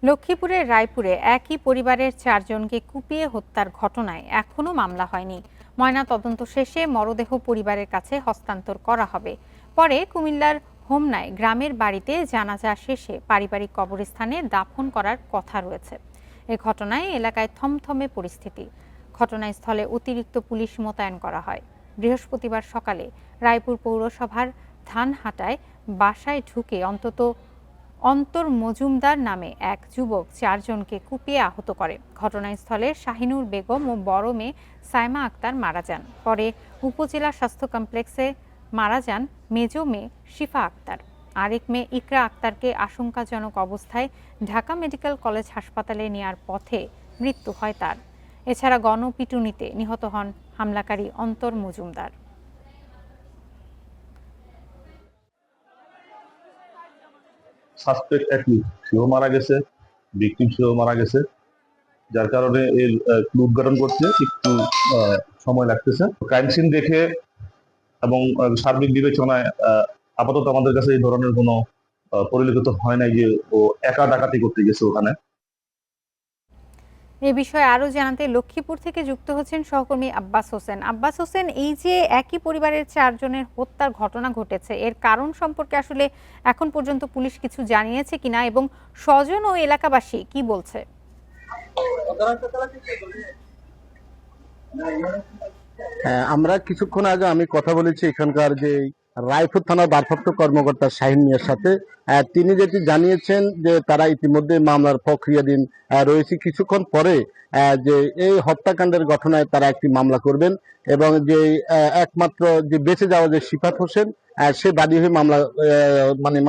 লক্ষ্মীপুরের রায়পুরে একই পরিবারের 4 জনকে কুপিয়ে হত্যার ঘটনায় এখনো মামলা হয়নি। ময়নাতদন্ত শেষে মরদেহ পরিবারের কাছে হস্তান্তর করা হবে। পরে কুমিল্লার হোমনায় গ্রামের বাড়িতে জানাজা শেষে পারিবারিক কবরস্থানে দাফন করার কথা রয়েছে। এ ঘটনায় এলাকায় থমথমে পরিস্থিতি। ঘটনাস্থলে অতিরিক্ত পুলিশ মোতায়েন করা হয়। বৃহস্পতিবার সকালে রায়পুর পৌরসভার ধানহাটায় বাসায় ঢুকে অন্তর মজুমদার নামে এক যুবক 4 জনকে কুপিয়ে আহত করে। ঘটনাস্থলে শাহিনুর বেগম ও বড় মেয়ে সাইমা আক্তার মারা যান। পরে উপজেলা স্বাস্থ্য কমপ্লেক্সে মারা যান মেজ মেয়ে শিফা আক্তার। আরেক মেয়ে ইকরা আক্তারকে আশঙ্কাজনক অবস্থায় ঢাকা মেডিকেল কলেজ হাসপাতালে নেয়ার পথে মৃত্যু হয় তার। এছাড়া গণপিটুনিতে নিহত হন হামলাকারী অন্তর মজুমদার। সাসপেক্ট একই, সেও মারা গেছে, ভিকটিম সেও মারা গেছে, যার কারণে এর উদ্ঘাটন করতে একটু সময় লাগতেছে। ক্রাইম সিন দেখে এবং সার্বিক বিবেচনায় আপাতত আমাদের কাছে এই ধরনের কোনো পরিলক্ষিত হয় নাই যে ও একা ডাকাতি করতে গেছে ওখানে। এ বিষয়ে আরো জানাতে লক্ষ্মীপুর থেকে যুক্ত হচ্ছেন সহকর্মী আব্বাস হোসেন। আব্বাস হোসেন, এই যে একই পরিবারের 4 জনের হত্যার ঘটনা ঘটেছে, এর কারণ সম্পর্কে আসলে এখন পর্যন্ত পুলিশ কিছু জানিয়েছে কিনা এবং স্বজন ও এলাকাবাসী কি বলছে? আমরা কিছুক্ষণ আগে আমি কথা বলেছি এখানকার যে রায়পুর থানার ভারপ্রাপ্ত কর্মকর্তা শাহিন মিয়ার সাথে। তিনি যেটি জানিয়েছেন যে তারা ইতিমধ্যে মামলার প্রক্রিয়াধীন রয়েছে। কিছুক্ষণ পরে যে এই হত্যাকাণ্ডের ঘটনায় তারা একটি মামলা করবেন এবং যে একমাত্র যে বেঁচে যাওয়া যে শিফাত হোসেন সে বাদী হয়ে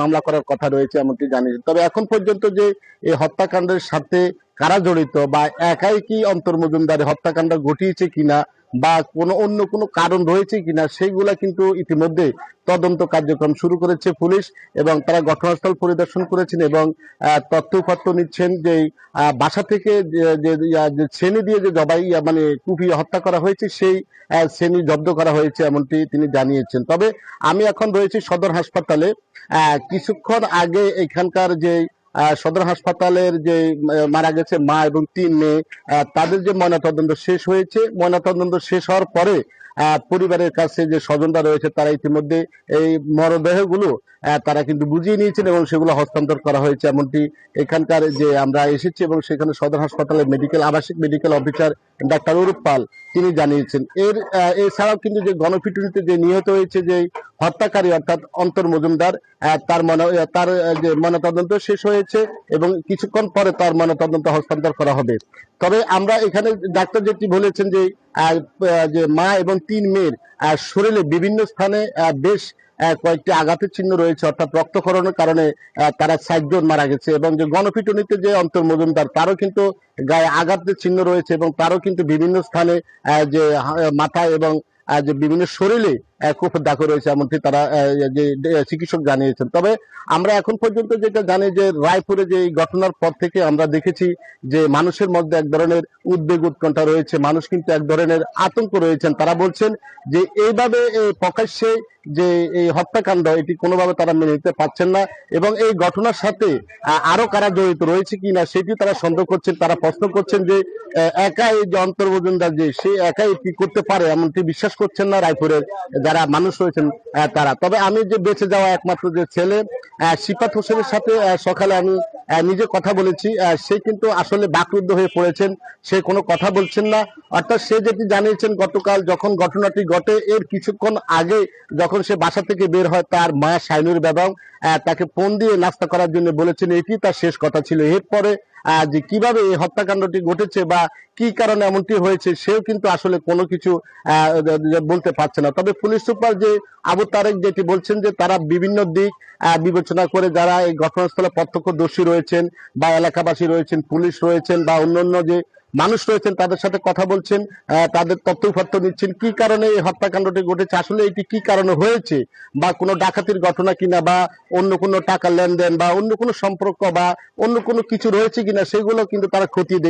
মামলা করার কথা রয়েছে এমনটি জানিয়েছে। তবে এখন পর্যন্ত যে এই হত্যাকাণ্ডের সাথে কারা জড়িত বা একাই কি অন্তর মজুমদার হত্যাকাণ্ড ঘটিয়েছে কিনা বা অন্য কোনো কারণ রয়েছে কিনা সেইগুলা কিন্তু ইতিমধ্যে তদন্ত কার্যক্রম শুরু করেছে পুলিশ এবং তারা ঘটনাস্থল পরিদর্শন করেছেন এবং তথ্য উপাত্ত নিচ্ছেন যে বাসা থেকে যে শ্রেণী দিয়ে যে জবাই কুপিয়ে হত্যা করা হয়েছে সেই শ্রেণী জব্দ করা হয়েছে এমনটি তিনি জানিয়েছেন। তবে আমি এখন রয়েছি সদর হাসপাতালে। কিছুক্ষণ আগে এখানকার যে সদর হাসপাতালের যে মারা গেছে মা এবং 3 মেয়ে, তাদের যে ময়নাতদন্ত শেষ হয়েছে। ময়নাতদন্ত শেষ হওয়ার পরে পরিবারের কাছে যে স্বজনরা রয়েছে তারা ইতিমধ্যে এই মরদেহগুলো তারা কিন্তু বুঝিয়ে নিয়েছেন এবং সেগুলো হস্তান্তর করা হয়েছে এমনটি এখানকার যে আমরা এসেছি এবং সেখানে সদর হাসপাতালের আবাসিক মেডিকেল অফিসার ডাক্তার অরূপ পাল তিনি জানিয়েছেন। এছাড়াও কিন্তু যে গণপিটুনিতে যে নিহত হয়েছে যে হত্যাকারী অর্থাৎ অন্তর মজুমদার, তার যে ময়নাতদন্ত শেষ হয়েছে এবং কিছুক্ষণ পরে তার ময়নাতদন্ত হস্তান্তর করা হবে। তবে আমরা এখানে ডাক্তার যেটি বলেছেন যে মা এবং 3 মেয়ের শরীরে বিভিন্ন স্থানে বেশ কয়েকটি আঘাতের চিহ্ন রয়েছে, অর্থাৎ রক্তক্ষরণের কারণে তারা 4 জন মারা গেছে এবং যে গণপিটুনিতে যে অন্তর মজুমদার তারও কিন্তু গায়ে আঘাতের চিহ্ন রয়েছে এবং তারও কিন্তু বিভিন্ন স্থানে যে মাথায় এবং যে বিভিন্ন শরীরে কোপের দাগ রয়েছে এমনটি তারা যে চিকিৎসক জানিয়েছেন। তবে আমরা এখন পর্যন্ত যেটা জানি যে রায়পুরে যে এই ঘটনার পর থেকে আমরা দেখেছি যে মানুষের মধ্যে এক ধরনের উদ্বেগ উৎকণ্ঠা রয়েছে, মানুষ কিন্তু এক ধরনের আতঙ্ক রয়েছেন। তারা বলছেন যে এইভাবে প্রকাশ্যে যে এই হত্যাকাণ্ড এটি কোনোভাবে তারা মেনে নিতে পারছেন না এবং এই ঘটনার সাথে আরো কারা জড়িত রয়েছে কিনা সেটি তারা সন্দেহ করছেন। তারা প্রশ্ন করছেন যে একাই যে অন্তর মজুমদার যে সে একাই কি করতে পারে এমনটি বিশ্বাস করছেন না রায়পুরের যারা মানুষ রয়েছেন তারা। তবে আমি যে বেঁচে যাওয়া একমাত্র যে ছেলে শিফাত হোসেনের সাথে সকালে আমি নিজে কথা বলেছি, সে কিন্তু আসলে বাকরুদ্ধ হয়ে পড়েছেন, সে কোনো কথা বলছেন না। অর্থাৎ সে যেটি জানিয়েছেন গতকাল যখন ঘটনাটি ঘটে এর কিছুক্ষণ আগে যখন সে বাসা থেকে বের হয় তার মা শাইনুর বেগম তাকে ফোন দিয়ে নাস্তা করার জন্য বলেছেন, এটি তার শেষ কথা ছিল। এরপরে যে কিভাবে এই হত্যাকাণ্ডটি ঘটেছে বা কি কারণে এমনটি হয়েছে সেও কিন্তু আসলে কোনো কিছু বলতে পারছে না। তবে পুলিশ সুপার যে আবু তারেক যেটি বলছেন যে তারা বিভিন্ন দিক বিবেচনা করে যারা এই ঘটনাস্থলে প্রত্যক্ষদর্শী রয়েছেন বা এলাকাবাসী রয়েছেন, পুলিশ রয়েছেন বা অন্যান্য যে মানুষ রয়েছেন তাদের সাথে কথা বলছেন, তাদের তথ্য উপাত্ত নিচ্ছেন কি কারণে এই হত্যাকাণ্ডটি ঘটেছে, আসলে এটি কি কারণে হয়েছে বা কোনো ডাকাতির ঘটনা কিনা বা অন্য কোনো টাকা লেনদেন বা অন্য কোনো সম্পর্ক বা অন্য কোনো কিছু রয়েছে কিনা সেগুলো কিন্তু তারা খতিয়ে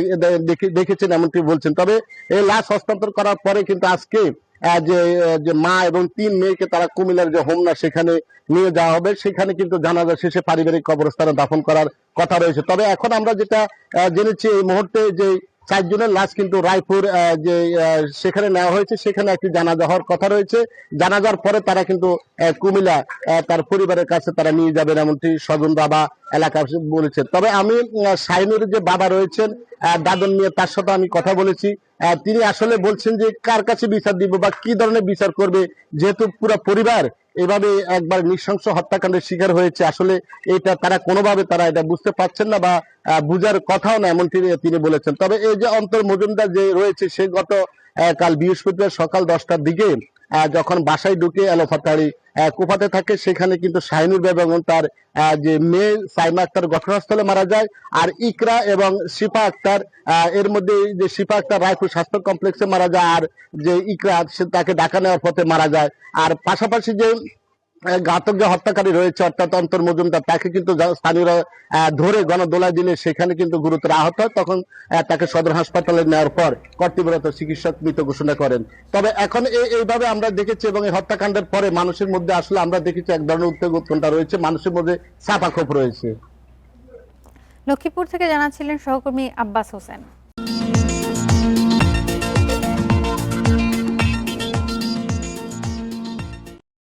দেখেছেন এমনটি বলছেন। তবে এই লাশ হস্তান্তর করার পরে কিন্তু আজকে যে মা এবং 3 মেয়েকে তারা কুমিল্লার যে হোমনা সেখানে নিয়ে যাওয়া হবে, সেখানে কিন্তু জানাজা শেষে পারিবারিক কবরস্থানে দাফন করার কথা রয়েছে। তবে এখন আমরা যেটা জেনেছি এই মুহূর্তে যে 4 জনের লাশ কিন্তু রায়পুর যে সেখানে নেওয়া হয়েছে, সেখানে একটি জানাজা হওয়ার কথা রয়েছে। জানাজার পরে তারা কিন্তু কুমিল্লা তার পরিবারের কাছে তারা নিয়ে যাবেন এমনটি স্বজনরা বা এলাকা বলেছে। তবে আমি শাহিনুরের যে বাবা রয়েছেন দাদন নিয়ে, তার সাথে আমি কথা বলেছি। তিনি আসলে বলছেন যে কার কাছে বিচার দিব বা কি ধরনের বিচার করবে, যেহেতু পুরো পরিবার এভাবে একবার নৃশংস হত্যাকাণ্ডের শিকার হয়েছে। আসলে এটা তারা কোনোভাবে তারা এটা বুঝতে পারছেন না বা বুঝার কথাও না, এমনটি তিনি বলেছেন। তবে এই যে অন্তর মজুমদার যে রয়েছে, সে গত কাল বৃহস্পতিবার সকাল 10টার দিকে যখন বাসায় ঢুকে এলোপাতাড়ি কোপাতে থাকে, সেখানে কিন্তু শাহিনুর এবং তার যে মেয়ে সাইমা আক্তার ঘটনাস্থলে মারা যায়। আর ইকরা এবং শিফা আক্তার, এর মধ্যে যে শিফা আক্তার রায়পুর স্বাস্থ্য কমপ্লেক্সে মারা যায়, আর যে ইকরা সে তাকে ঢাকা নেওয়ার পথে মারা যায়। আর পাশাপাশি যে ঘাতক যে হত্যাকারী রয়েছে অর্থাৎ অন্তর মজুমদার, তাকে কিন্তু স্থানীয়রা ধরে গণদোলায় দিলে সেখানে কিন্তু গুরুতর আহত হয়। তখন তাকে সদর হাসপাতালে নেওয়ার পর কর্তব্যরত চিকিৎসক মৃত ঘোষণা করেন। তবে এখন এইভাবে আমরা দেখেছি এবং এই হত্যাকাণ্ডের পরে মানুষের মধ্যে আসলে আমরা দেখেছি এক ধরনের উদ্বেগ উৎকণ্ঠা রয়েছে, মানুষের মধ্যে চাপা ক্ষোভ রয়েছে। লক্ষ্মীপুর থেকে জানাচ্ছিলেন সহকর্মী আব্বাস হোসেন।